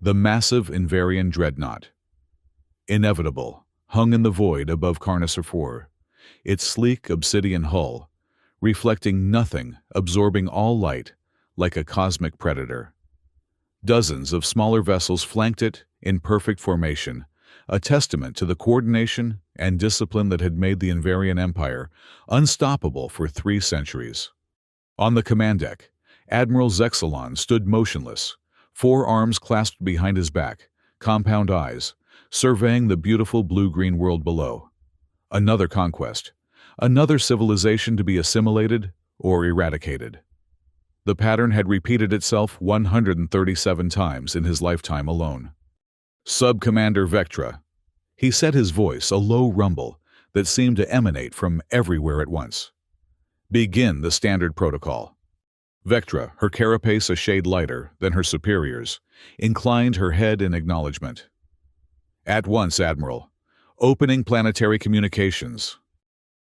The massive Invarian dreadnought. Inevitable, hung in the void above Carnosaur 4, its sleek obsidian hull, reflecting nothing, absorbing all light, like a cosmic predator. Dozens of smaller vessels flanked it in perfect formation, a testament to the coordination and discipline that had made the Invarian Empire unstoppable for 3 centuries. On the command deck, Admiral Zexalon stood motionless, 4 arms clasped behind his back, compound eyes, surveying the beautiful blue-green world below. Another conquest, another civilization to be assimilated or eradicated. The pattern had repeated itself 137 times in his lifetime alone. Sub-Commander Vectra. He set his voice a low rumble that seemed to emanate from everywhere at once. Begin the standard protocol. Vectra, her carapace a shade lighter than her superiors, inclined her head in acknowledgement. At once, Admiral. Opening planetary communications.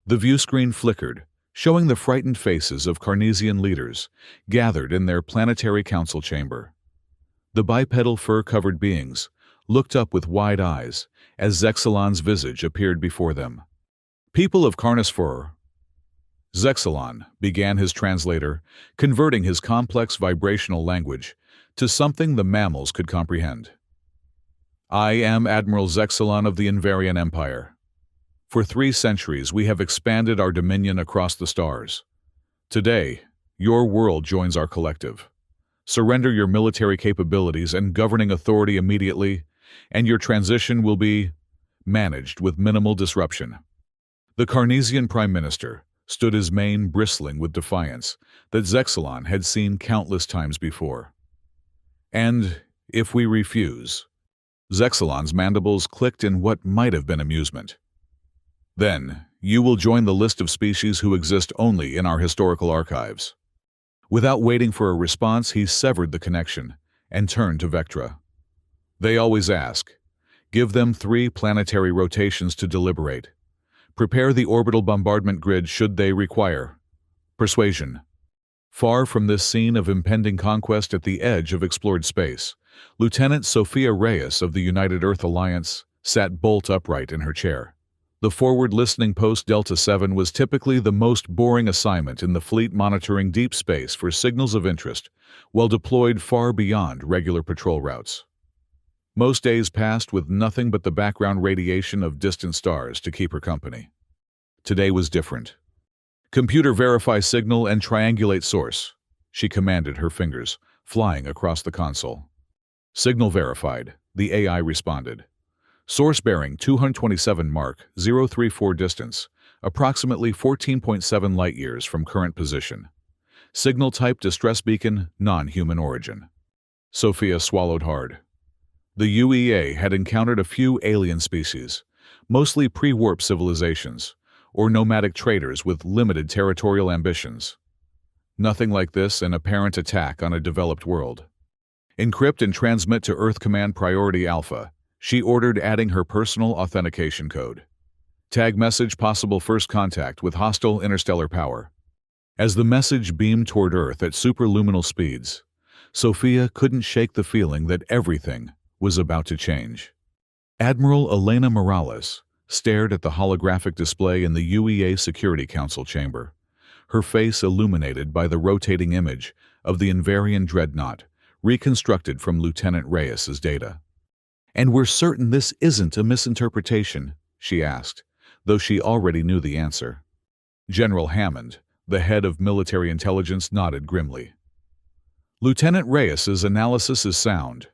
The viewscreen flickered, showing the frightened faces of Carnesian leaders gathered in their planetary council chamber. The bipedal fur-covered beings looked up with wide eyes as Zexalon's visage appeared before them. People of Carnosaur. Zexalon, began his translator, converting his complex vibrational language to something the mammals could comprehend. I am Admiral Zexalon of the Invarian Empire. For 3 centuries we have expanded our dominion across the stars. Today, your world joins our collective. Surrender your military capabilities and governing authority immediately, and your transition will be managed with minimal disruption. The Carnesian Prime Minister stood his mane bristling with defiance that Zexalon had seen countless times before. And if we refuse, Zexalon's mandibles clicked in what might have been amusement. Then, you will join the list of species who exist only in our historical archives. Without waiting for a response, he severed the connection and turned to Vectra. They always ask. Give them 3 planetary rotations to deliberate. Prepare the orbital bombardment grid should they require. Persuasion. Far from this scene of impending conquest at the edge of explored space, Lieutenant Sophia Reyes of the United Earth Alliance sat bolt upright in her chair. The forward listening post Delta 7 was typically the most boring assignment in the fleet, monitoring deep space for signals of interest, while deployed far beyond regular patrol routes. Most days passed with nothing but the background radiation of distant stars to keep her company. Today was different. Computer, verify signal and triangulate source, she commanded, her fingers flying across the console. Signal verified, the AI responded. Source bearing 227 Mark 034 distance, approximately 14.7 light-years from current position. Signal type distress beacon, non-human origin. Sophia swallowed hard. The UEA had encountered a few alien species, mostly pre-warp civilizations, or nomadic traders with limited territorial ambitions. Nothing like this an apparent attack on a developed world. Encrypt and transmit to Earth Command Priority Alpha, she ordered, adding her personal authentication code. Tag message possible first contact with hostile interstellar power. As the message beamed toward Earth at superluminal speeds, Sophia couldn't shake the feeling that everything was about to change. Admiral Elena Morales stared at the holographic display in the UEA Security Council chamber, her face illuminated by the rotating image of the Invarian dreadnought reconstructed from Lieutenant Reyes's data. And we're certain this isn't a misinterpretation, she asked, though she already knew the answer. General Hammond, the head of military intelligence, nodded grimly. Lieutenant Reyes's analysis is sound.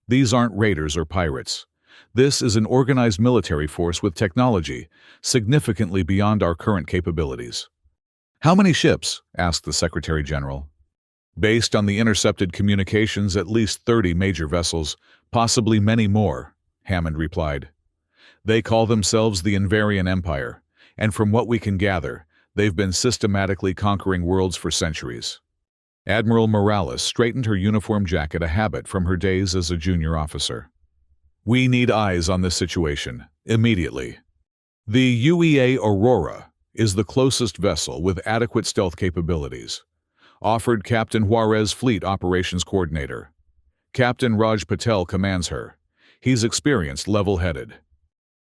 These aren't raiders or pirates. This is an organized military force with technology significantly beyond our current capabilities. How many ships? Asked the Secretary General. Based on the intercepted communications, at least 30 major vessels, possibly many more, Hammond replied. They call themselves the Invarian Empire, and from what we can gather, they've been systematically conquering worlds for centuries. Admiral Morales straightened her uniform jacket, a habit from her days as a junior officer. We need eyes on this situation, immediately. The UEA Aurora is the closest vessel with adequate stealth capabilities, offered Captain Juarez, Fleet Operations Coordinator. Captain Raj Patel commands her. He's experienced, level-headed.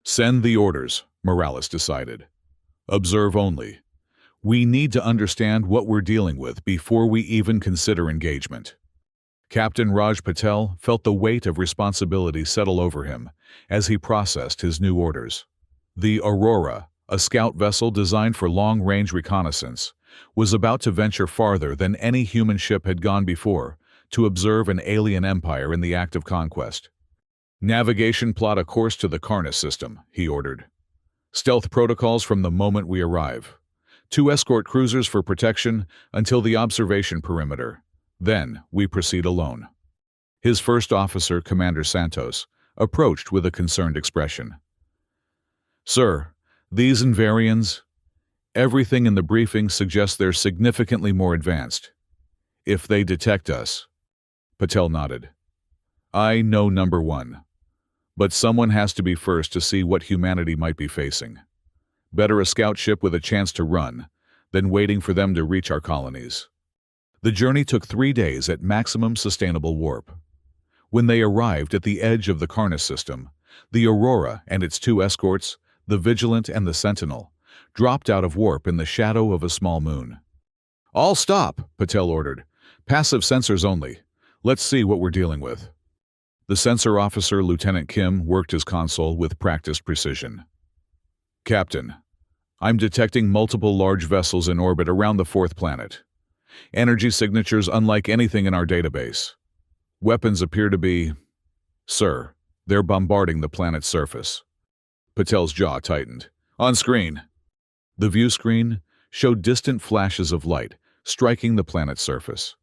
Send the orders, Morales decided. Observe only. We need to understand what we're dealing with before we even consider engagement. Captain Raj Patel felt the weight of responsibility settle over him as he processed his new orders. The Aurora, a scout vessel designed for long-range reconnaissance, was about to venture farther than any human ship had gone before to observe an alien empire in the act of conquest. Navigation plot a course to the Karnas system, he ordered. Stealth protocols from the moment we arrive. 2 escort cruisers for protection until the observation perimeter. Then we proceed alone. His first officer, Commander Santos, approached with a concerned expression. Sir, these Invarians, everything in the briefing suggests they're significantly more advanced. If they detect us... Patel nodded. I know number one. But someone has to be first to see what humanity might be facing. Better a scout ship with a chance to run than waiting for them to reach our colonies. The journey took 3 days at maximum sustainable warp. When they arrived at the edge of the Karnas system, the Aurora and its 2 escorts, the Vigilant and the Sentinel, dropped out of warp in the shadow of a small moon. All stop, Patel ordered. Passive sensors only. Let's see what we're dealing with. The sensor officer, Lieutenant Kim, worked his console with practiced precision. Captain, I'm detecting multiple large vessels in orbit around the 4th planet. Energy signatures unlike anything in our database. Weapons appear to be... Sir, they're bombarding the planet's surface. Patel's jaw tightened. On screen. The view screen showed distant flashes of light striking the planet's surface.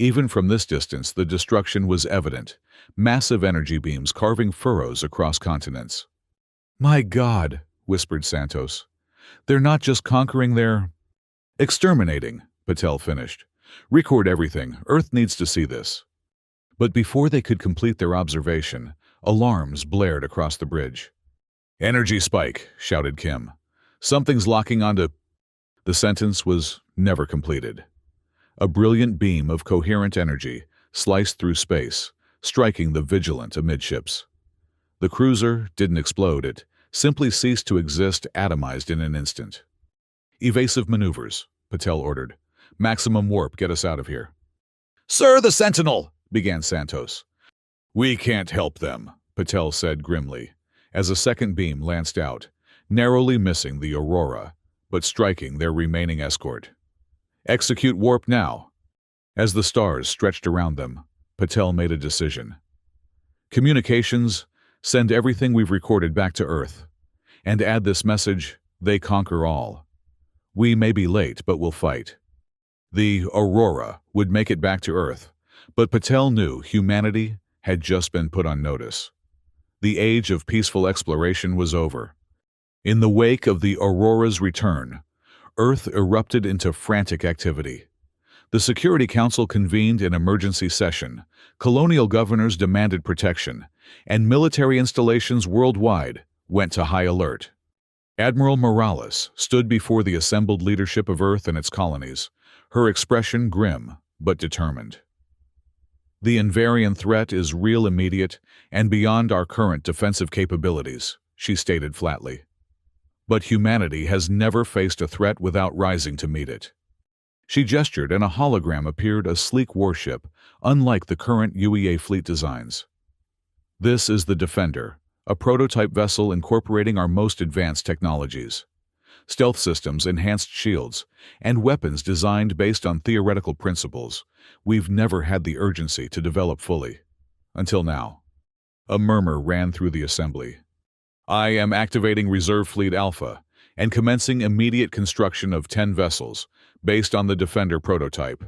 Even from this distance, the destruction was evident, massive energy beams carving furrows across continents. My God, whispered Santos. They're not just conquering, they're... exterminating, Patel finished. Record everything. Earth needs to see this. But before they could complete their observation, alarms blared across the bridge. Energy spike, shouted Kim. Something's locking onto... The sentence was never completed. A brilliant beam of coherent energy sliced through space, striking the Vigilant amidships. The cruiser didn't explode, it simply ceased to exist, atomized in an instant. Evasive maneuvers, Patel ordered. Maximum warp, get us out of here. Sir, the Sentinel, began Santos. We can't help them, Patel said grimly, as a second beam lanced out, narrowly missing the Aurora, but striking their remaining escort. Execute warp now. As the stars stretched around them, Patel made a decision. Communications, send everything we've recorded back to Earth, and add this message, they conquer all. We may be late, but we'll fight. The Aurora would make it back to Earth, but Patel knew humanity had just been put on notice. The age of peaceful exploration was over. In the wake of the Aurora's return, Earth erupted into frantic activity. The Security Council convened an emergency session, colonial governors demanded protection, and military installations worldwide went to high alert. Admiral Morales stood before the assembled leadership of Earth and its colonies, her expression grim but determined. The Invarian threat is real, immediate, and beyond our current defensive capabilities, she stated flatly. But humanity has never faced a threat without rising to meet it. She gestured, and a hologram appeared, a sleek warship, unlike the current UEA fleet designs. This is the Defender, a prototype vessel incorporating our most advanced technologies. Stealth systems, enhanced shields, and weapons designed based on theoretical principles we've never had the urgency to develop fully. Until now. A murmur ran through the assembly. I am activating Reserve Fleet Alpha and commencing immediate construction of 10 vessels based on the Defender prototype.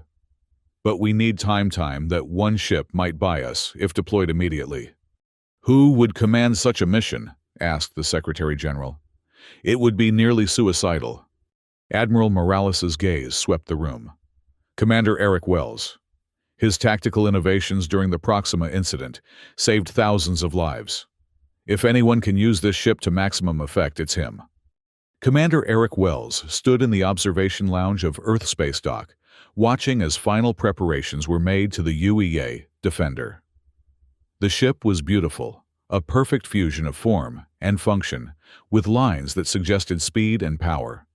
But we need time that one ship might buy us if deployed immediately. Who would command such a mission? Asked the Secretary General. It would be nearly suicidal. Admiral Morales's gaze swept the room. Commander Eric Wells. His tactical innovations during the Proxima incident saved thousands of lives. If anyone can use this ship to maximum effect, it's him. Commander Eric Wells stood in the observation lounge of Earth Space Dock, watching as final preparations were made to the UEA Defender. The ship was beautiful, a perfect fusion of form and function, with lines that suggested speed and power.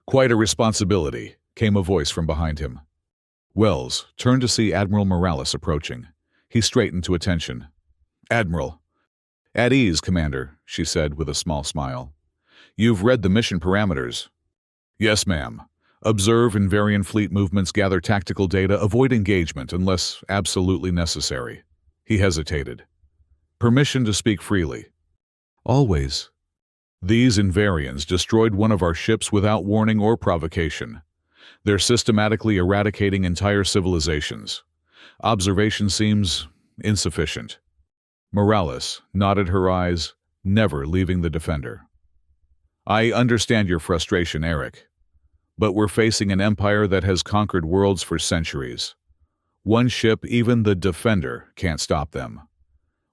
"Quite a responsibility," came a voice from behind him. Wells turned to see Admiral Morales approaching. He straightened to attention. "Admiral." "At ease, Commander," she said with a small smile. "You've read the mission parameters." "Yes, ma'am. Observe Invariant fleet movements, gather tactical data, avoid engagement unless absolutely necessary." He hesitated. "Permission to speak freely." "Always." "These Invariants destroyed one of our ships without warning or provocation. They're systematically eradicating entire civilizations. Observation seems insufficient." Morales nodded her eyes, never leaving the Defender. "I understand your frustration, Eric. But we're facing an empire that has conquered worlds for centuries. One ship, even the Defender, can't stop them.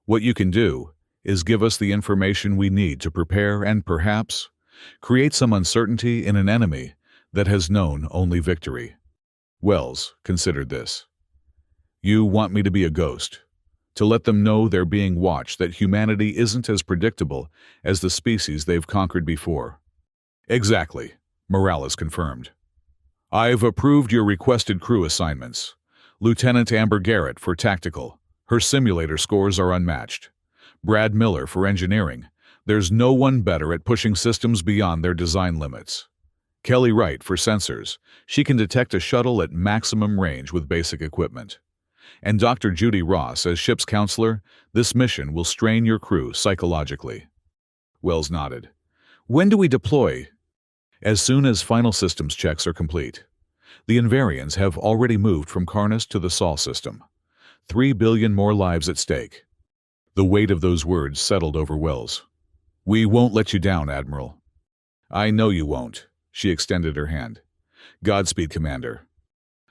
What you can do is give us the information we need to prepare and, perhaps, create some uncertainty in an enemy that has known only victory." Wells considered this. "You want me to be a ghost, to let them know they're being watched, that humanity isn't as predictable as the species they've conquered before." "Exactly," Morales confirmed. "I've approved your requested crew assignments. Lieutenant Amber Garrett for tactical. Her simulator scores are unmatched. Brad Miller for engineering. There's no one better at pushing systems beyond their design limits. Kelly Wright for sensors. She can detect a shuttle at maximum range with basic equipment. And Dr. Judy Ross as ship's counselor. This mission will strain your crew psychologically." Wells nodded. "When do we deploy?" "As soon as final systems checks are complete. The Invariants have already moved from Karnas to the Sol system. 3 billion more lives at stake." The weight of those words settled over Wells. "We won't let you down, Admiral." "I know you won't." She extended her hand. "Godspeed, Commander."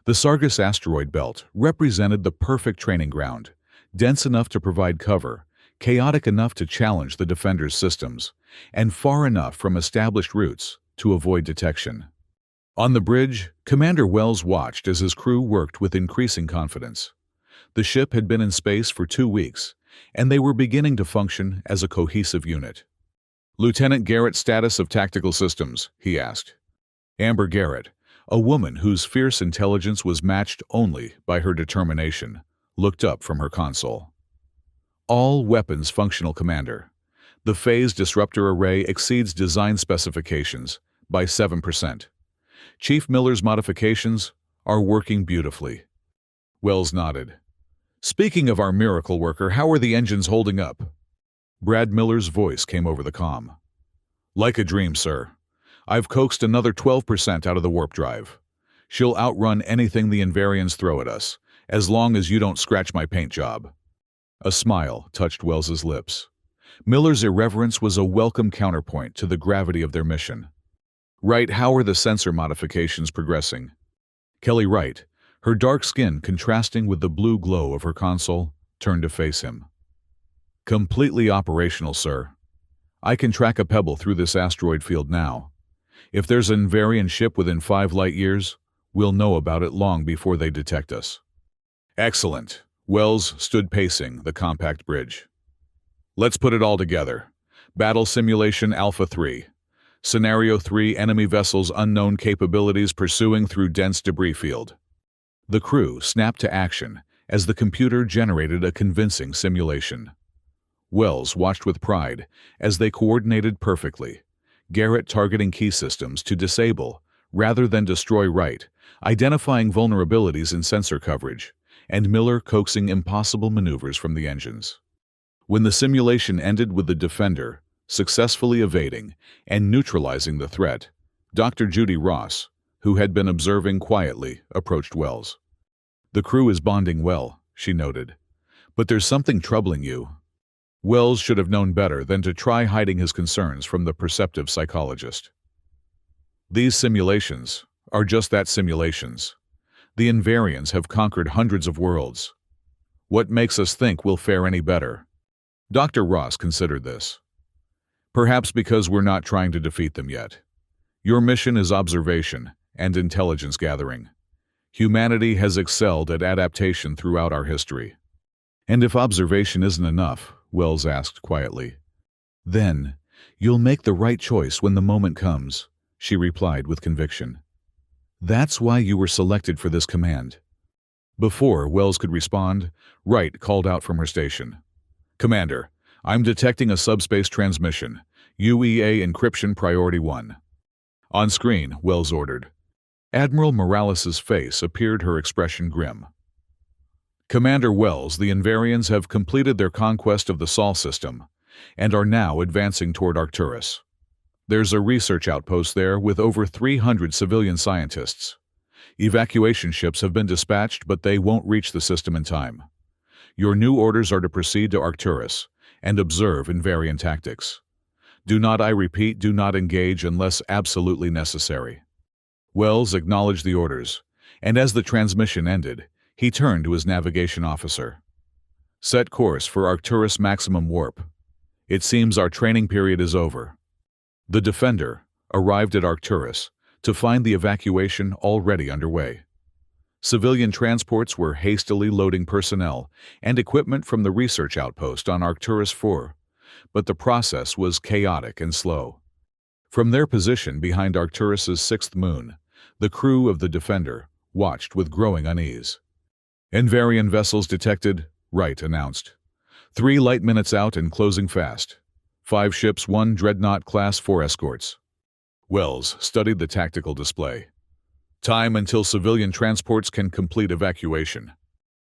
The Sargas asteroid belt represented the perfect training ground, dense enough to provide cover, chaotic enough to challenge the Defender's systems, and far enough from established routes to avoid detection. On the bridge, Commander Wells watched as his crew worked with increasing confidence. The ship had been in space for 2 weeks, and they were beginning to function as a cohesive unit. "Lieutenant Garrett's status of tactical systems," he asked. Amber Garrett, a woman whose fierce intelligence was matched only by her determination, looked up from her console. "All weapons functional, Commander. The phase disruptor array exceeds design specifications by 7%. Chief Miller's modifications are working beautifully." Wells nodded. "Speaking of our miracle worker, how are the engines holding up?" Brad Miller's voice came over the comm. "Like a dream, sir. I've coaxed another 12% out of the warp drive. She'll outrun anything the Invariants throw at us, as long as you don't scratch my paint job." A smile touched Wells's lips. Miller's irreverence was a welcome counterpoint to the gravity of their mission. "Right, how are the sensor modifications progressing?" Kelly Wright, her dark skin contrasting with the blue glow of her console, turned to face him. "Completely operational, sir. I can track a pebble through this asteroid field now. If there's an Invariant ship within 5 light years, we'll know about it long before they detect us." "Excellent." Wells stood pacing the compact bridge. "Let's put it all together. Battle Simulation Alpha 3. Scenario 3, enemy vessels unknown capabilities pursuing through dense debris field." The crew snapped to action as the computer generated a convincing simulation. Wells watched with pride as they coordinated perfectly, Garrett targeting key systems to disable rather than destroy Wright, identifying vulnerabilities in sensor coverage, and Miller coaxing impossible maneuvers from the engines. When the simulation ended with the Defender successfully evading and neutralizing the threat, Dr. Judy Ross, who had been observing quietly, approached Wells. "The crew is bonding well," she noted. "But there's something troubling you." Wells should have known better than to try hiding his concerns from the perceptive psychologist. "These simulations are just that, simulations. The Invariants have conquered hundreds of worlds. What makes us think we'll fare any better?" Dr. Ross considered this. "Perhaps because we're not trying to defeat them yet. Your mission is observation and intelligence gathering. Humanity has excelled at adaptation throughout our history. And if observation isn't enough, Wells asked quietly. Then, you'll make the right choice when the moment comes, she replied with conviction. That's why you were selected for this command. Before Wells could respond, Wright called out from her station. Commander, I'm detecting a subspace transmission. UEA encryption priority 1. On screen, Wells ordered. Admiral Morales's face appeared, her expression grim. Commander Wells, the Invarians have completed their conquest of the Sol system and are now advancing toward Arcturus. There's a research outpost there with over 300 civilian scientists. Evacuation ships have been dispatched, but they won't reach the system in time. Your new orders are to proceed to Arcturus and observe Invarian tactics. Do not, I repeat, do not engage unless absolutely necessary. Wells acknowledged the orders, and as the transmission ended, he turned to his navigation officer. Set course for Arcturus maximum warp. It seems our training period is over. The Defender arrived at Arcturus to find the evacuation already underway. Civilian transports were hastily loading personnel and equipment from the research outpost on Arcturus 4, but the process was chaotic and slow. From their position behind Arcturus's sixth moon, the crew of the Defender watched with growing unease. Invarian vessels detected, Wright announced. 3 light minutes out and closing fast. 5 ships, 1 Dreadnought Class 4 escorts. Wells studied the tactical display. Time until civilian transports can complete evacuation.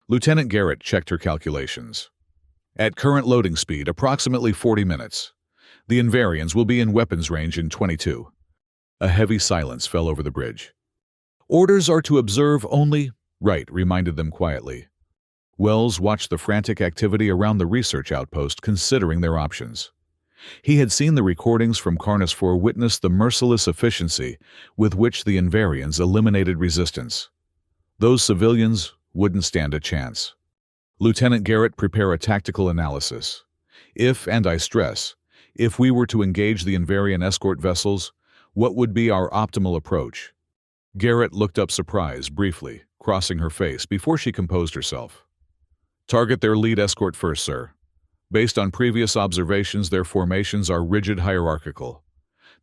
Lieutenant Garrett checked her calculations. At current loading speed, approximately 40 minutes. The Invarians will be in weapons range in 22. A heavy silence fell over the bridge. Orders are to observe only, Wright reminded them quietly. Wells watched the frantic activity around the research outpost, considering their options. He had seen the recordings from Carnus 4 witness the merciless efficiency with which the Invarians eliminated resistance. Those civilians wouldn't stand a chance. Lieutenant Garrett, prepare a tactical analysis. If, and I stress, if we were to engage the Invarian escort vessels, what would be our optimal approach? Garrett looked up surprised briefly, crossing her face before she composed herself. Target their lead escort first, sir. Based on previous observations, their formations are rigid hierarchical.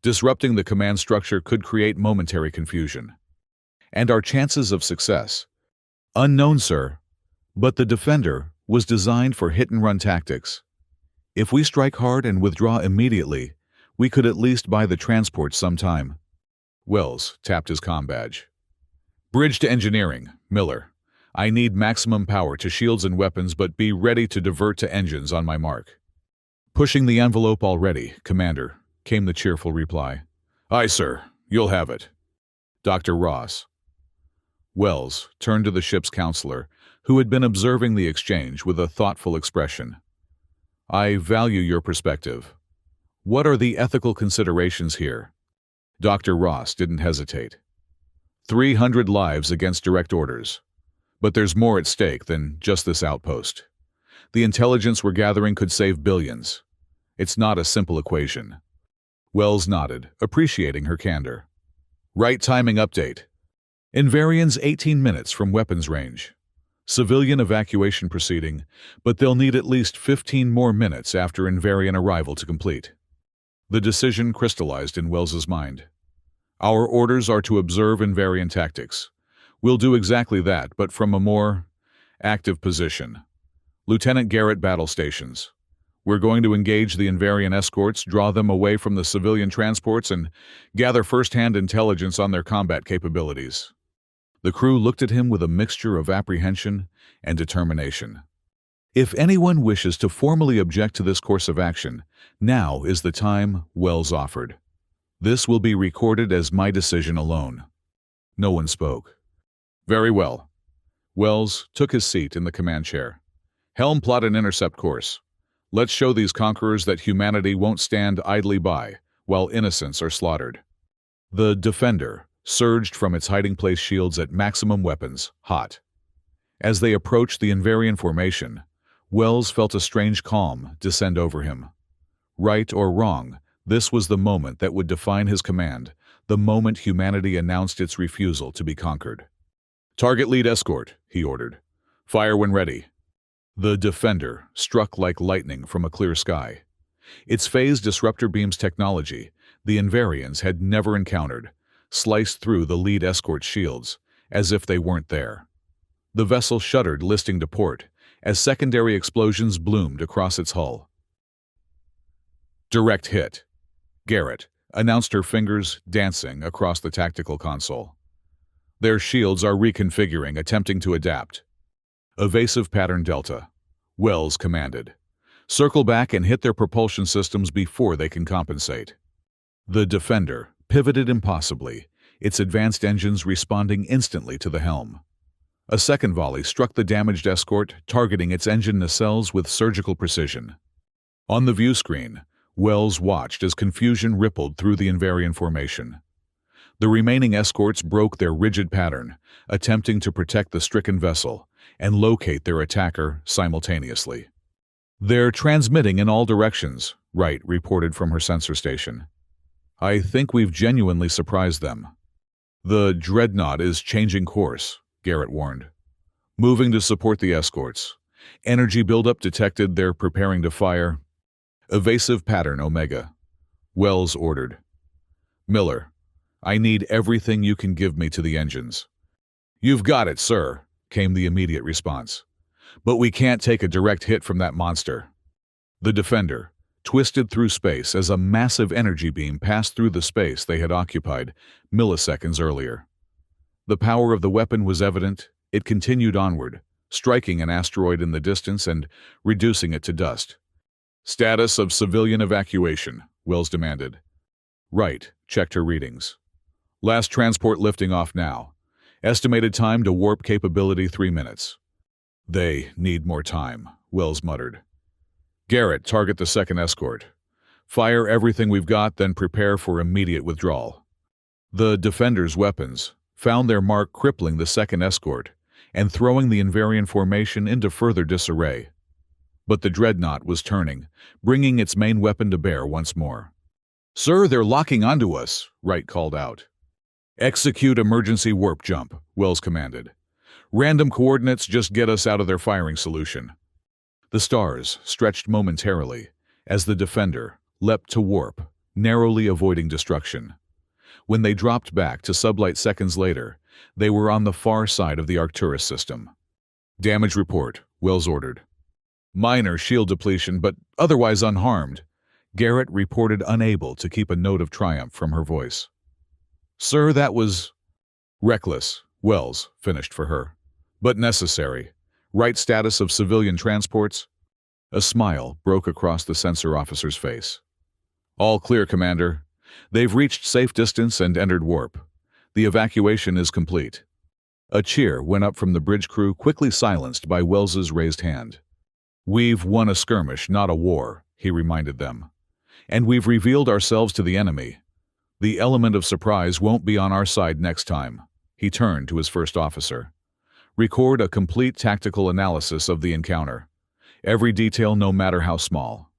Disrupting the command structure could create momentary confusion. And our chances of success? Unknown, sir. But the Defender was designed for hit-and-run tactics. If we strike hard and withdraw immediately, we could at least buy the transport some time. Wells tapped his comm badge. Bridge to engineering, Miller. I need maximum power to shields and weapons, but be ready to divert to engines on my mark. Pushing the envelope already, Commander, came the cheerful reply. Aye, sir. You'll have it. Dr. Ross. Wells turned to the ship's counselor, who had been observing the exchange with a thoughtful expression. I value your perspective. What are the ethical considerations here? Dr. Ross didn't hesitate. 300 lives against direct orders. But there's more at stake than just this outpost. The intelligence we're gathering could save billions. It's not a simple equation. Wells nodded, appreciating her candor. Right timing update. Invarians 18 minutes from weapons range. Civilian evacuation proceeding, but they'll need at least 15 more minutes after Invarian arrival to complete. The decision crystallized in Wells's mind. Our orders are to observe Invarian tactics. We'll do exactly that, but from a more active position. Lieutenant Garrett, battle stations. We're going to engage the Invarian escorts, draw them away from the civilian transports, and gather first-hand intelligence on their combat capabilities. The crew looked at him with a mixture of apprehension and determination. If anyone wishes to formally object to this course of action, now is the time, Wells offered. This will be recorded as my decision alone. No one spoke. Very well. Wells took his seat in the command chair. Helm, plot an intercept course. Let's show these conquerors that humanity won't stand idly by while innocents are slaughtered. The Defender surged from its hiding place shields at maximum weapons, hot. As they approached the Invarian formation, Wells felt a strange calm descend over him. Right or wrong, this was the moment that would define his command, the moment humanity announced its refusal to be conquered. Target lead escort, he ordered. Fire when ready. The Defender struck like lightning from a clear sky. Its phase disruptor beams technology, the Invarians had never encountered, sliced through the lead escort shields, as if they weren't there. The vessel shuddered, listing to port, as secondary explosions bloomed across its hull. Direct hit, Garrett announced, her fingers dancing across the tactical console. Their shields are reconfiguring, attempting to adapt. Evasive pattern Delta, Wells commanded. Circle back and hit their propulsion systems before they can compensate. The Defender pivoted impossibly, its advanced engines responding instantly to the helm. A second volley struck the damaged escort, targeting its engine nacelles with surgical precision. On the view screen, Wells watched as confusion rippled through the Invarian formation. The remaining escorts broke their rigid pattern, attempting to protect the stricken vessel and locate their attacker simultaneously. "They're transmitting in all directions," Wright reported from her sensor station. "I think we've genuinely surprised them." "The Dreadnought is changing course," Garrett warned. "Moving to support the escorts. Energy buildup detected, they're preparing to fire." "Evasive pattern Omega," Wells ordered. "Miller, I need everything you can give me to the engines." "You've got it, sir," came the immediate response. "But we can't take a direct hit from that monster." The Defender twisted through space as a massive energy beam passed through the space they had occupied milliseconds earlier. The power of the weapon was evident. It continued onward, striking an asteroid in the distance and reducing it to dust. "Status of civilian evacuation," Wells demanded. Wright checked her readings. "Last transport lifting off now. Estimated time to warp capability 3 minutes. "They need more time," Wells muttered. "Garrett, target the second escort. Fire everything we've got, then prepare for immediate withdrawal." The Defender's weapons found their mark, crippling the second escort and throwing the Invarian formation into further disarray. But the Dreadnought was turning, bringing its main weapon to bear once more. "Sir, they're locking onto us," Wright called out. "Execute emergency warp jump," Wells commanded. "Random coordinates, just get us out of their firing solution." The stars stretched momentarily as the Defender leapt to warp, narrowly avoiding destruction. When they dropped back to sublight seconds later, they were on the far side of the Arcturus system. "Damage report," Wells ordered. "Minor shield depletion, but otherwise unharmed," Garrett reported, unable to keep a note of triumph from her voice. "Sir, that was reckless," Wells finished for her. "But necessary. Right status of civilian transports?" A smile broke across the sensor officer's face. "All clear, Commander. They've reached safe distance and entered warp. The evacuation is complete." A cheer went up from the bridge crew, quickly silenced by Wells's raised hand. "We've won a skirmish, not a war," he reminded them. "And we've revealed ourselves to the enemy. The element of surprise won't be on our side next time." He turned to his first officer. "Record a complete tactical analysis of the encounter. Every detail, no matter how small.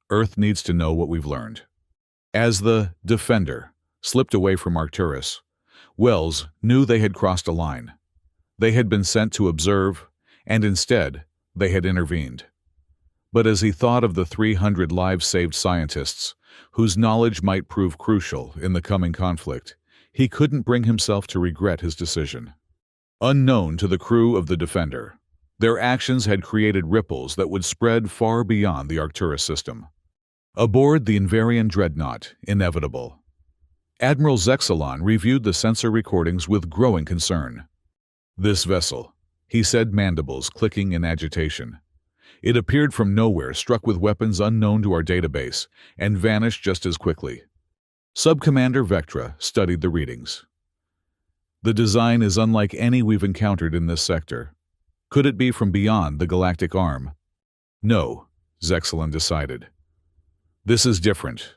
Earth needs to know what we've learned." As the Defender slipped away from Arcturus, Wells knew they had crossed a line. They had been sent to observe, and instead, they had intervened. But as he thought of the 300 lives-saved scientists, whose knowledge might prove crucial in the coming conflict, he couldn't bring himself to regret his decision. Unknown to the crew of the Defender, their actions had created ripples that would spread far beyond the Arcturus system. Aboard the Invarian Dreadnought, inevitable. Admiral Zexalon reviewed the sensor recordings with growing concern. "This vessel," he said, mandibles clicking in agitation. "It appeared from nowhere, struck with weapons unknown to our database, and vanished just as quickly." Subcommander Vectra studied the readings. "The design is unlike any we've encountered in this sector. Could it be from beyond the galactic arm?" "No," Zexalon decided. "This is different.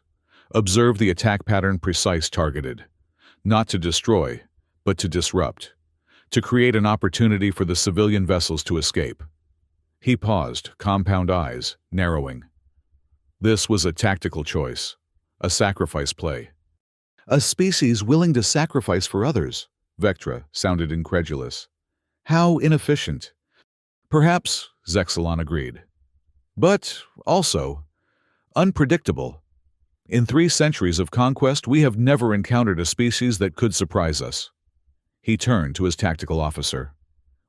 Observe the attack pattern, precise, targeted. Not to destroy, but to disrupt. To create an opportunity for the civilian vessels to escape." He paused, compound eyes narrowing. This was a tactical choice, a sacrifice play. "A species willing to sacrifice for others," Vectra sounded incredulous. "How inefficient." Perhaps, Zexalon agreed. But also, unpredictable. In 3 centuries of conquest, we have never encountered a species that could surprise us. He turned to his tactical officer.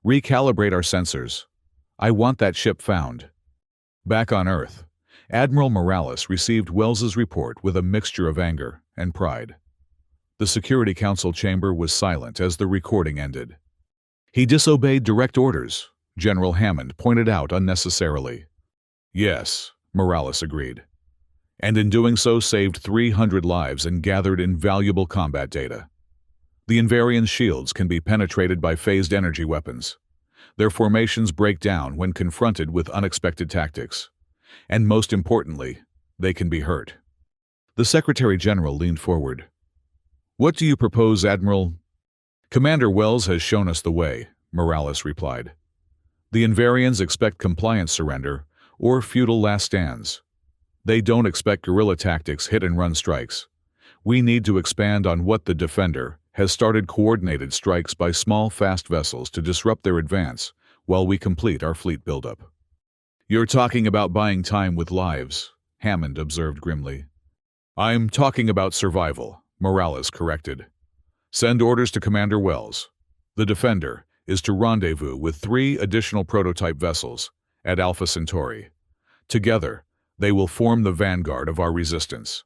Recalibrate our sensors. I want that ship found. Back on Earth, Admiral Morales received Wells's report with a mixture of anger and pride. The Security Council chamber was silent as the recording ended. He disobeyed direct orders, General Hammond pointed out unnecessarily. Yes, Morales agreed. And in doing so saved 300 lives and gathered invaluable combat data. The Invarians' shields can be penetrated by phased energy weapons. Their formations break down when confronted with unexpected tactics. And most importantly, they can be hurt. The Secretary General leaned forward. What do you propose, Admiral? Commander Wells has shown us the way, Morales replied. The Invarians expect compliant surrender or futile last stands. They don't expect guerrilla tactics, hit-and-run strikes. We need to expand on what the Defender has started: coordinated strikes by small, fast vessels to disrupt their advance while we complete our fleet buildup. You're talking about buying time with lives, Hammond observed grimly. I'm talking about survival, Morales corrected. Send orders to Commander Wells. The Defender is to rendezvous with 3 additional prototype vessels at Alpha Centauri. Together, they will form the vanguard of our resistance.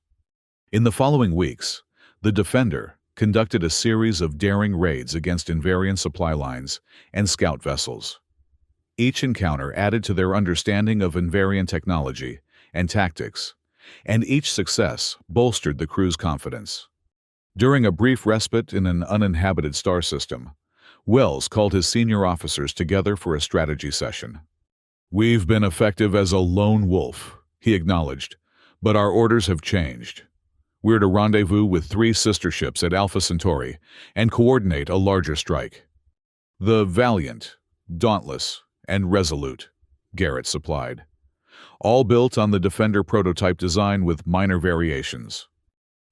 In the following weeks, the Defender conducted a series of daring raids against Invarian supply lines and scout vessels. Each encounter added to their understanding of Invarian technology and tactics, and each success bolstered the crew's confidence. During a brief respite in an uninhabited star system, Wells called his senior officers together for a strategy session. We've been effective as a lone wolf, he acknowledged, but our orders have changed. We're to rendezvous with 3 sister ships at Alpha Centauri and coordinate a larger strike. The Valiant, Dauntless, and Resolute, Garrett supplied. All built on the Defender prototype design with minor variations.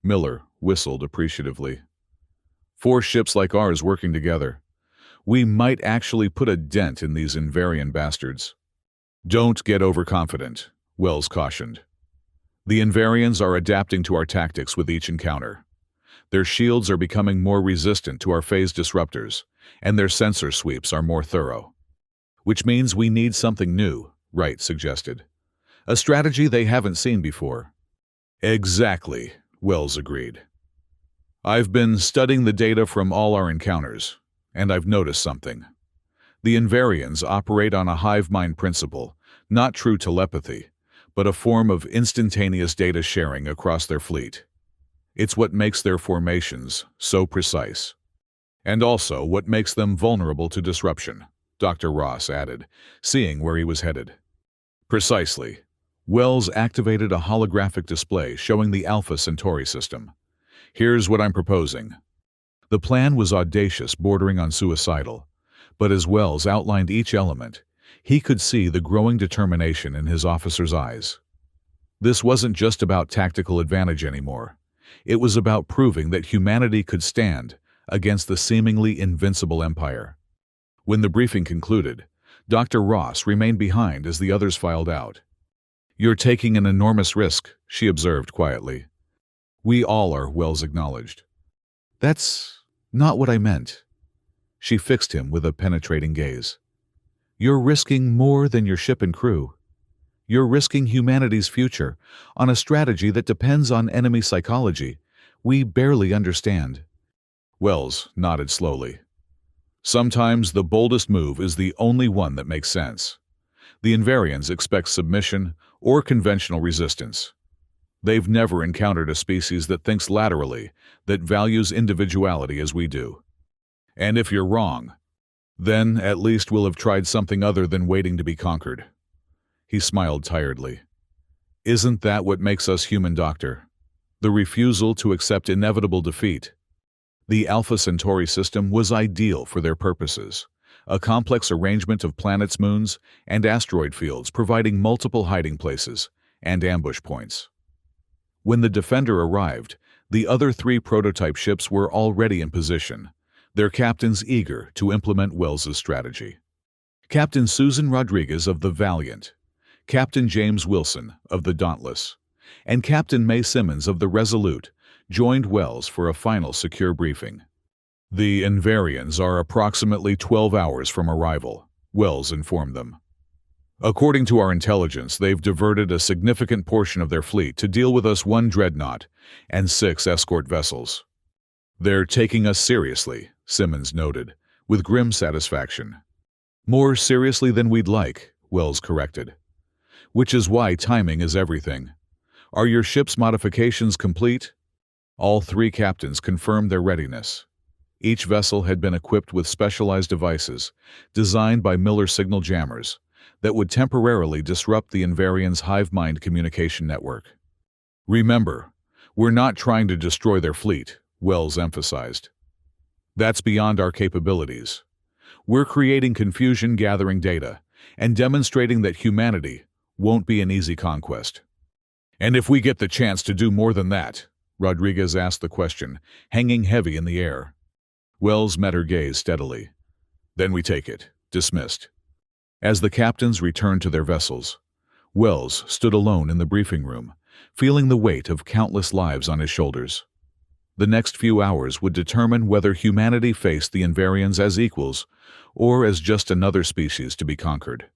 Miller whistled appreciatively. 4 ships like ours working together. We might actually put a dent in these Invarian bastards. Don't get overconfident, Wells cautioned. The Invarians are adapting to our tactics with each encounter. Their shields are becoming more resistant to our phase disruptors, and their sensor sweeps are more thorough. Which means we need something new, Wright suggested. A strategy they haven't seen before. Exactly, Wells agreed. I've been studying the data from all our encounters, and I've noticed something. The Invarians operate on a hive mind principle, not true telepathy, but a form of instantaneous data sharing across their fleet. It's what makes their formations so precise. And also what makes them vulnerable to disruption, Dr. Ross added, seeing where he was headed. Precisely. Wells activated a holographic display showing the Alpha Centauri system. Here's what I'm proposing. The plan was audacious, bordering on suicidal, but as Wells outlined each element, he could see the growing determination in his officers' eyes. This wasn't just about tactical advantage anymore. It was about proving that humanity could stand against the seemingly invincible empire. When the briefing concluded, Dr. Ross remained behind as the others filed out. You're taking an enormous risk, she observed quietly. We all are, Wells acknowledged. That's not what I meant. She fixed him with a penetrating gaze. You're risking more than your ship and crew. You're risking humanity's future on a strategy that depends on enemy psychology we barely understand. Wells nodded slowly. Sometimes the boldest move is the only one that makes sense. The Invarians expect submission or conventional resistance. They've never encountered a species that thinks laterally, that values individuality as we do. And if you're wrong, then at least we'll have tried something other than waiting to be conquered. He smiled tiredly. Isn't that what makes us human, Doctor? The refusal to accept inevitable defeat. The Alpha Centauri system was ideal for their purposes, a complex arrangement of planets, moons, and asteroid fields providing multiple hiding places and ambush points. When the Defender arrived, the other 3 prototype ships were already in position, their captains eager to implement Wells's strategy. Captain Susan Rodriguez of the Valiant, Captain James Wilson of the Dauntless, and Captain May Simmons of the Resolute joined Wells for a final secure briefing. The Invarians are approximately 12 hours from arrival, Wells informed them. According to our intelligence, they've diverted a significant portion of their fleet to deal with us 1 dreadnought and 6 escort vessels. They're taking us seriously, Simmons noted, with grim satisfaction. More seriously than we'd like, Wells corrected. Which is why timing is everything. Are your ship's modifications complete? All 3 captains confirmed their readiness. Each vessel had been equipped with specialized devices, designed by Miller signal jammers, that would temporarily disrupt the Invarians' hive mind communication network. Remember, we're not trying to destroy their fleet, Wells emphasized. That's beyond our capabilities. We're creating confusion, gathering data, and demonstrating that humanity won't be an easy conquest. And if we get the chance to do more than that? Rodriguez asked the question, hanging heavy in the air. Wells met her gaze steadily. Then we take it, dismissed. As the captains returned to their vessels, Wells stood alone in the briefing room, feeling the weight of countless lives on his shoulders. The next few hours would determine whether humanity faced the Invarians as equals or as just another species to be conquered.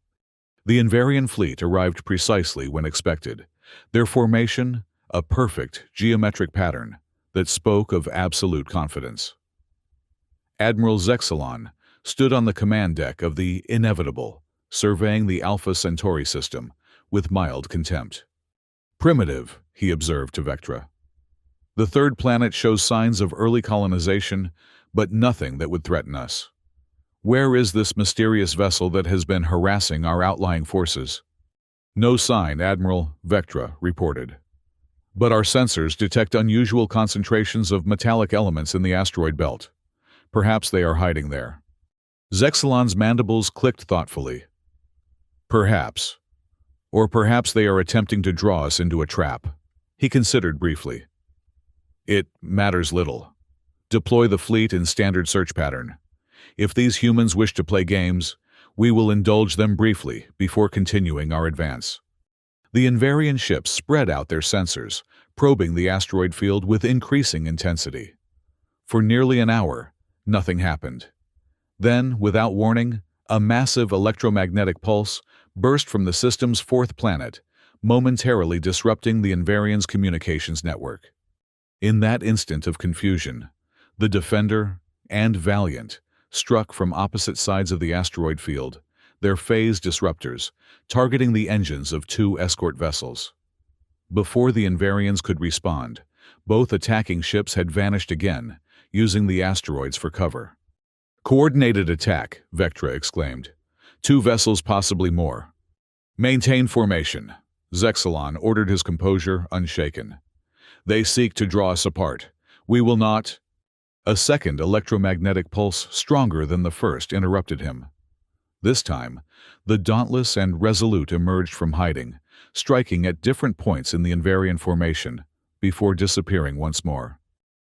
The Invarian fleet arrived precisely when expected, their formation a perfect geometric pattern that spoke of absolute confidence. Admiral Zexalon stood on the command deck of the Inevitable, surveying the Alpha Centauri system with mild contempt. Primitive, he observed to Vectra. The 3rd planet shows signs of early colonization, but nothing that would threaten us. Where is this mysterious vessel that has been harassing our outlying forces? No sign, Admiral, Vectra reported. But our sensors detect unusual concentrations of metallic elements in the asteroid belt. Perhaps they are hiding there. Zexalon's mandibles clicked thoughtfully. Perhaps. Or perhaps they are attempting to draw us into a trap. He considered briefly. It matters little. Deploy the fleet in standard search pattern. If these humans wish to play games, we will indulge them briefly before continuing our advance. The Invarian ships spread out their sensors, probing the asteroid field with increasing intensity. For nearly an hour, nothing happened. Then, without warning, a massive electromagnetic pulse burst from the system's 4th planet, momentarily disrupting the Invarians' communications network. In that instant of confusion, the Defender and Valiant struck from opposite sides of the asteroid field, their phase disruptors, targeting the engines of 2 escort vessels. Before the Invarians could respond, both attacking ships had vanished again, using the asteroids for cover. Coordinated attack, Vectra exclaimed. 2 vessels, possibly more. Maintain formation. Zexalon ordered, his composure unshaken. They seek to draw us apart. We will not. A second electromagnetic pulse, stronger than the first, interrupted him. This time, the Dauntless and Resolute emerged from hiding, striking at different points in the Invarian formation, before disappearing once more.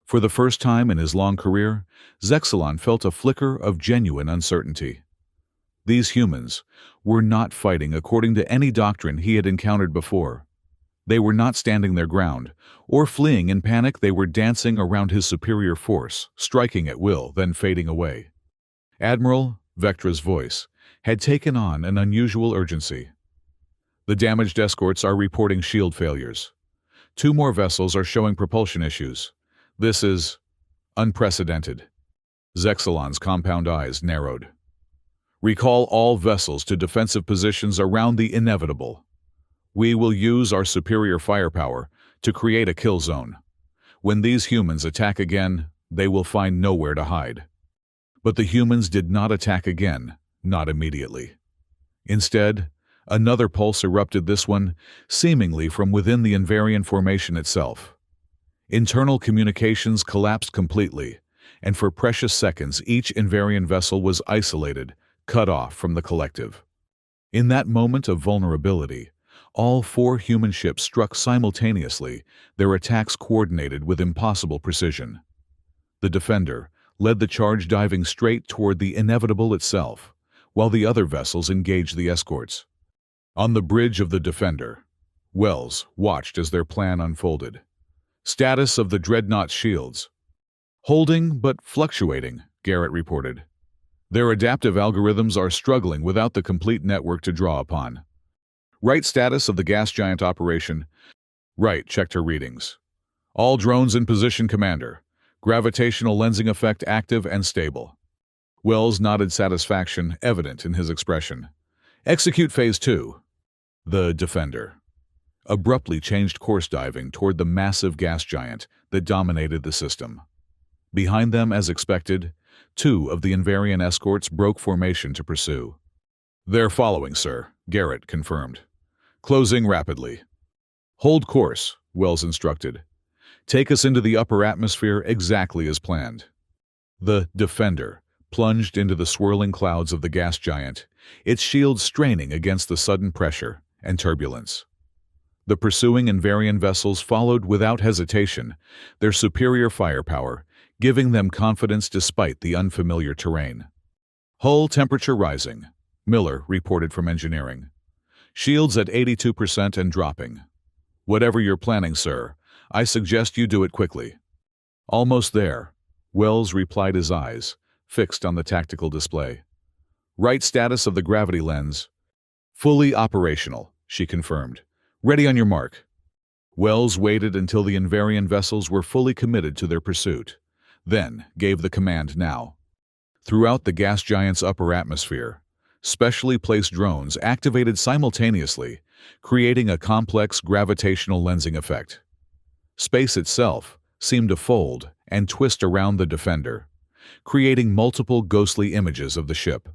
For the first time in his long career, Zexalon felt a flicker of genuine uncertainty. These humans were not fighting according to any doctrine he had encountered before. They were not standing their ground, or fleeing in panic. They were dancing around his superior force, striking at will, then fading away. Admiral, Vectra's voice, had taken on an unusual urgency. The damaged escorts are reporting shield failures. 2 more vessels are showing propulsion issues. This is unprecedented. Zexalon's compound eyes narrowed. Recall all vessels to defensive positions around the Inevitable. We will use our superior firepower to create a kill zone. When these humans attack again, they will find nowhere to hide. But the humans did not attack again, not immediately. Instead, another pulse erupted, this one seemingly from within the Invarian formation itself. Internal communications collapsed completely, and for precious seconds each Invarian vessel was isolated, cut off from the collective. In that moment of vulnerability, all 4 human ships struck simultaneously, their attacks coordinated with impossible precision. The Defender led the charge, diving straight toward the Inevitable itself, while the other vessels engaged the escorts. On the bridge of the Defender, Wells watched as their plan unfolded. Status of the Dreadnought's shields. Holding but fluctuating, Garrett reported. Their adaptive algorithms are struggling without the complete network to draw upon. Right status of the gas giant operation. Right checked her readings. All drones in position, Commander. Gravitational lensing effect active and stable. Wells nodded satisfaction evident in his expression. Execute Phase 2. The Defender abruptly changed course, diving toward the massive gas giant that dominated the system. Behind them, as expected, 2 of the Invarian escorts broke formation to pursue. They're following, sir, Garrett confirmed. Closing rapidly. Hold course, Wells instructed. Take us into the upper atmosphere exactly as planned. The Defender plunged into the swirling clouds of the gas giant, its shields straining against the sudden pressure and turbulence. The pursuing Invarian vessels followed without hesitation, their superior firepower giving them confidence despite the unfamiliar terrain. Hull temperature rising, Miller reported from engineering. Shields at 82% and dropping. Whatever you're planning, sir, I suggest you do it quickly. Almost there, Wells replied, his eyes fixed on the tactical display. Right status of the gravity lens. Fully operational, she confirmed. Ready on your mark. Wells waited until the Invarian vessels were fully committed to their pursuit, then gave the command now. Throughout the gas giant's upper atmosphere, specially placed drones activated simultaneously, creating a complex gravitational lensing effect. Space itself seemed to fold and twist around the Defender, creating multiple ghostly images of the ship.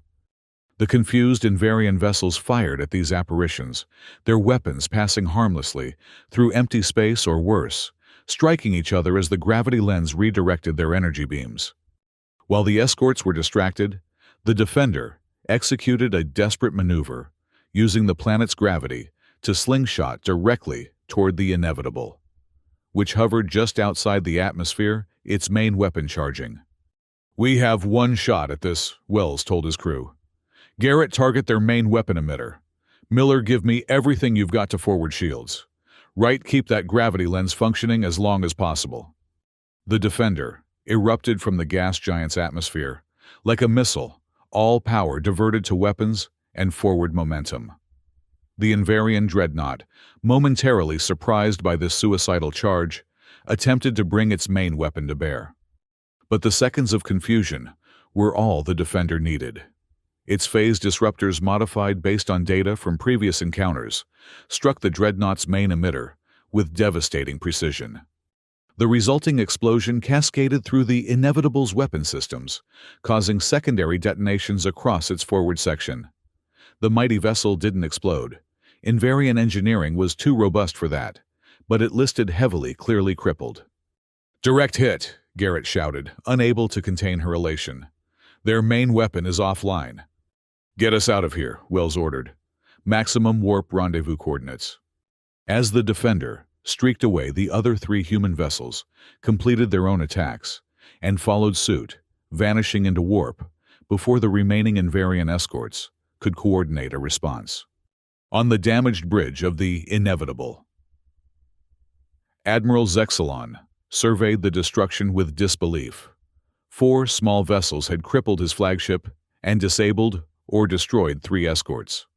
The confused Invarian vessels fired at these apparitions, their weapons passing harmlessly through empty space or worse, striking each other as the gravity lens redirected their energy beams. While the escorts were distracted, the Defender executed a desperate maneuver, using the planet's gravity to slingshot directly toward the Inevitable, which hovered just outside the atmosphere, its main weapon charging. We have one shot at this, Wells told his crew. Garrett, target their main weapon emitter. Miller, give me everything you've got to forward shields. Wright, keep that gravity lens functioning as long as possible. The Defender erupted from the gas giant's atmosphere, like a missile, all power diverted to weapons and forward momentum. The Invarian dreadnought, momentarily surprised by this suicidal charge, attempted to bring its main weapon to bear. But the seconds of confusion were all the Defender needed. Its phase disruptors, modified based on data from previous encounters, struck the dreadnought's main emitter with devastating precision. The resulting explosion cascaded through the Inevitable's weapon systems, causing secondary detonations across its forward section. The mighty vessel didn't explode. Invarian engineering was too robust for that, but it listed heavily, clearly crippled. Direct hit, Garrett shouted, unable to contain her elation. Their main weapon is offline. Get us out of here, Wells ordered. Maximum warp rendezvous coordinates. As the Defender streaked away, the other 3 human vessels completed their own attacks and followed suit, vanishing into warp before the remaining Invarian escorts could coordinate a response. On the damaged bridge of the Inevitable, Admiral Zexalon surveyed the destruction with disbelief. 4 small vessels had crippled his flagship and disabled or destroyed 3 escorts.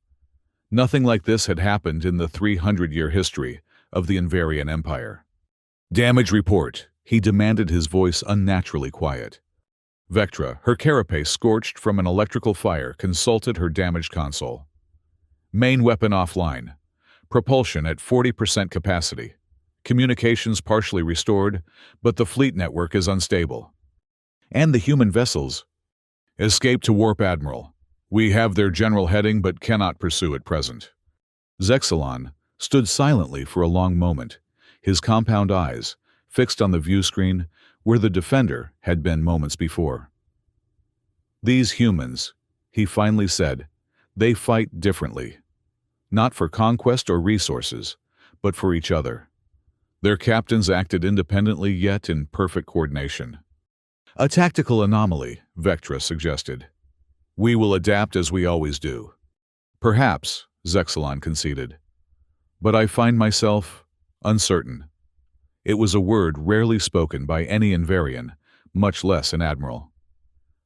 Nothing like this had happened in the 300-year history of the Invarian Empire. Damage report, he demanded, his voice unnaturally quiet. Vectra, her carapace scorched from an electrical fire, consulted her damaged console. Main weapon offline. Propulsion at 40% capacity. Communications partially restored, but the fleet network is unstable. And the human vessels escaped to warp, Admiral. We have their general heading but cannot pursue at present. Zexalon stood silently for a long moment, his compound eyes fixed on the view screen where the Defender had been moments before. These humans, he finally said, they fight differently. Not for conquest or resources, but for each other. Their captains acted independently yet in perfect coordination. A tactical anomaly, Vectra suggested. We will adapt as we always do. Perhaps, Zexalon conceded. But I find myself uncertain. It was a word rarely spoken by any Invarian, much less an admiral.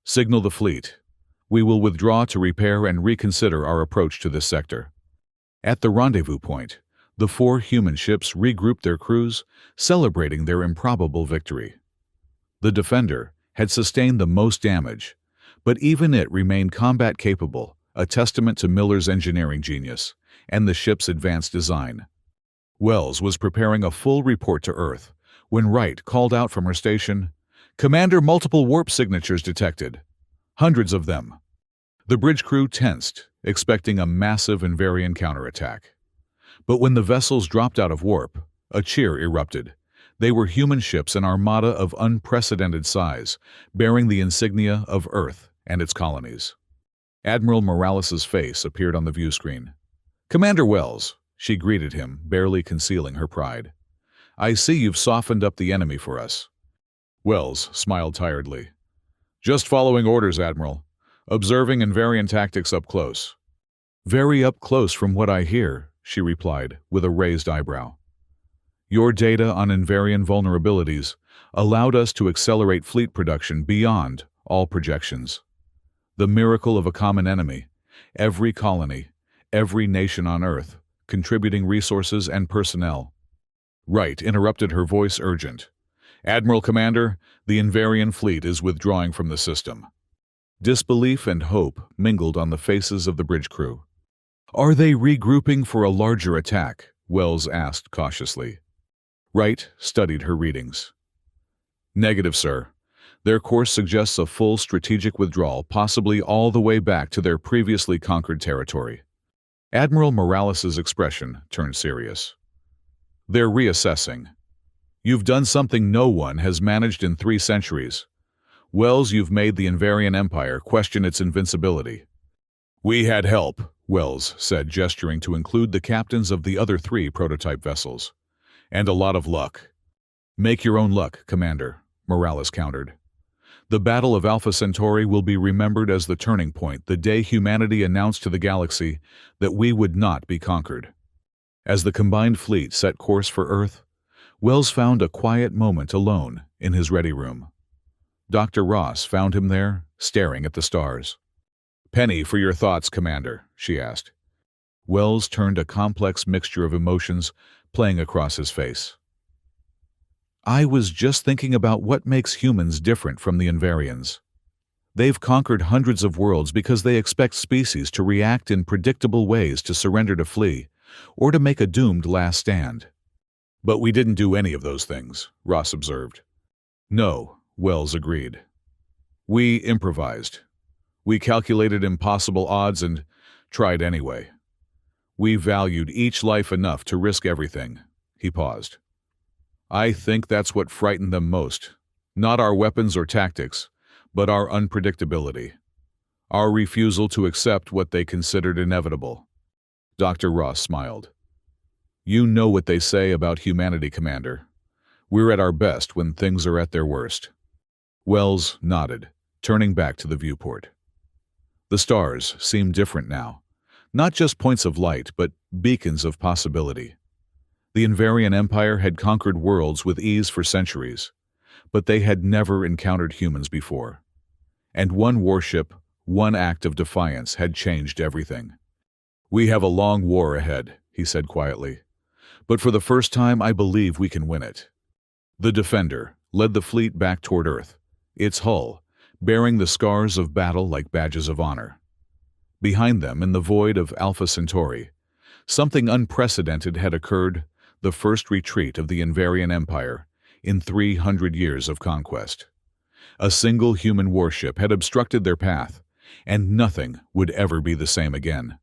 Signal the fleet. We will withdraw to repair and reconsider our approach to this sector. At the rendezvous point, the 4 human ships regrouped their crews, celebrating their improbable victory. The Defender had sustained the most damage, but even it remained combat-capable, a testament to Miller's engineering genius and the ship's advanced design. Wells was preparing a full report to Earth when Wright called out from her station, "Commander, multiple warp signatures detected. Hundreds of them." The bridge crew tensed, expecting a massive Invarian counterattack. But when the vessels dropped out of warp, a cheer erupted. They were human ships, an armada of unprecedented size, bearing the insignia of Earth and its colonies. Admiral Morales' face appeared on the view screen. "Commander Wells," she greeted him, barely concealing her pride. "I see you've softened up the enemy for us." Wells smiled tiredly. "Just following orders, Admiral. Observing Invarian tactics up close." "Very up close from what I hear," she replied, with a raised eyebrow. "Your data on Invarian vulnerabilities allowed us to accelerate fleet production beyond all projections. The miracle of a common enemy, every colony, every nation on Earth, contributing resources and personnel." Wright interrupted, her voice urgent. "Admiral Commander, the Invarian fleet is withdrawing from the system." Disbelief and hope mingled on the faces of the bridge crew. "Are they regrouping for a larger attack?" Wells asked cautiously. Wright studied her readings. "Negative, sir. Their course suggests a full strategic withdrawal, possibly all the way back to their previously conquered territory." Admiral Morales' expression turned serious. "They're reassessing. You've done something no one has managed in 3 centuries. Wells, you've made the Invarian Empire question its invincibility." "We had help," Wells said, gesturing to include the captains of the other 3 prototype vessels. "And a lot of luck." "Make your own luck, Commander," Morales countered. "The Battle of Alpha Centauri will be remembered as the turning point, the day humanity announced to the galaxy that we would not be conquered." As the combined fleet set course for Earth, Wells found a quiet moment alone in his ready room. Dr. Ross found him there, staring at the stars. "Penny, for your thoughts, Commander," she asked. Wells turned, a complex mixture of emotions playing across his face. "I was just thinking about what makes humans different from the Invarians. They've conquered hundreds of worlds because they expect species to react in predictable ways, to surrender, to flee, or to make a doomed last stand." "But we didn't do any of those things," Ross observed. "No," Wells agreed. "We improvised. We calculated impossible odds and tried anyway. We valued each life enough to risk everything." He paused. "I think that's what frightened them most. Not our weapons or tactics, but our unpredictability. Our refusal to accept what they considered inevitable." Dr. Ross smiled. "You know what they say about humanity, Commander. We're at our best when things are at their worst." Wells nodded, turning back to the viewport. The stars seemed different now. Not just points of light, but beacons of possibility. The Invarian Empire had conquered worlds with ease for centuries, but they had never encountered humans before. And one warship, one act of defiance had changed everything. "We have a long war ahead," he said quietly. "But for the first time, I believe we can win it." The Defender led the fleet back toward Earth, its hull bearing the scars of battle like badges of honor. Behind them, in the void of Alpha Centauri, something unprecedented had occurred, the first retreat of the Invarian Empire in 300 years of conquest. A single human warship had obstructed their path, and nothing would ever be the same again.